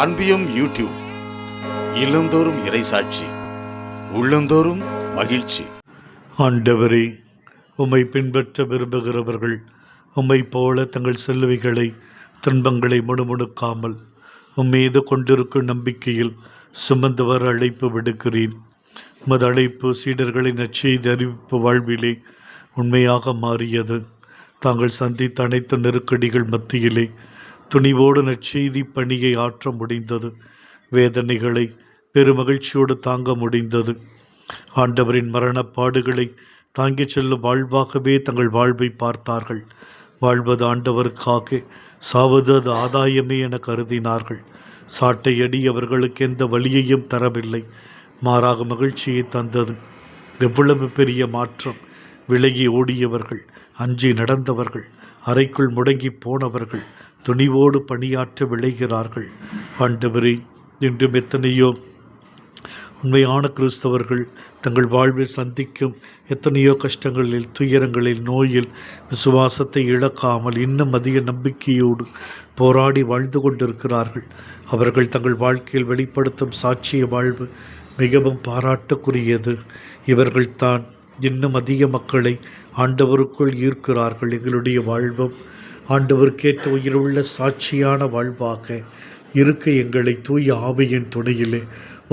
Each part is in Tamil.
அன்பியம் யூடியூப் இல்லந்தோறும் இறைசாட்சி, உள்ளந்தோறும் மகிழ்ச்சி. ஆண்டவரே, உம்மை பின்பற்ற விரும்புகிறவர்கள் உம்மை போல தங்கள் செல்விகளை துன்பங்களை முணுமுணுக்காமல் உம்மீது கொண்டிருக்கும் நம்பிக்கையில் சுமந்து வர அழைப்பு விடுக்கிறேன். உமது அழைப்பு சீடர்களின் நற்செய்தி அறிவிப்பு வாழ்விலே உண்மையாக மாறியது. தாங்கள் சந்தித்த அனைத்து நெருக்கடிகள் மத்தியிலே துணிவோடு நற்செய்தி பணியை ஆற்ற முடிந்தது. வேதனைகளை பெருமகிழ்ச்சியோடு தாங்க முடிந்தது. ஆண்டவரின் மரணப்பாடுகளை தாங்கிச் செல்லும் வாழ்வாகவே தங்கள் வாழ்வை பார்த்தார்கள். வாழ்வது ஆண்டவருக்காக, சாவது அது ஆதாயமே என கருதினார்கள். சாட்டையடி அவர்களுக்கு எந்த வழியையும் தரவில்லை, மாறாக மகிழ்ச்சியை தந்தது. எவ்வளவு பெரிய மாற்றம்! விலகி ஓடியவர்கள், அஞ்சி நடந்தவர்கள், அறைக்குள் முடங்கி போனவர்கள் துணிவோடு பணியாற்ற விளைகிறார்கள். ஆண்டவரே, இன்றும் எத்தனையோ உண்மையான கிறிஸ்தவர்கள் தங்கள் வாழ்வில் சந்திக்கும் எத்தனையோ கஷ்டங்களில், துயரங்களில், நோயில் விசுவாசத்தை இழக்காமல் இன்னும் அதிக நம்பிக்கையோடு போராடி வாழ்ந்து கொண்டிருக்கிறார்கள். அவர்கள் தங்கள் வாழ்க்கையில் வெளிப்படுத்தும் சாட்சிய வாழ்வு மிகவும் பாராட்டுக்குரியது. இவர்கள்தான் இன்னும் அதிக மக்களை ஆண்டவருக்குள் ஈர்க்கிறார்கள். எங்களுடைய வாழ்வும் ஆண்டவருக்கேற்ற உயிருள்ள சாட்சியான வாழ்வாக இருக்க எங்களை தூய ஆவியின் துணையிலே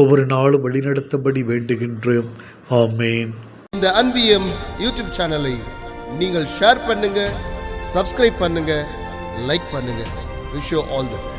ஒவ்வொரு நாளும் வழிநடத்தபடி வேண்டுகின்றோம். ஆமேன். இந்த அன்பியம் யூடியூப் சேனலை நீங்கள் ஷேர் பண்ணுங்க, சப்ஸ்கிரைப் பண்ணுங்க, லைக் பண்ணுங்க. Wish you all the best.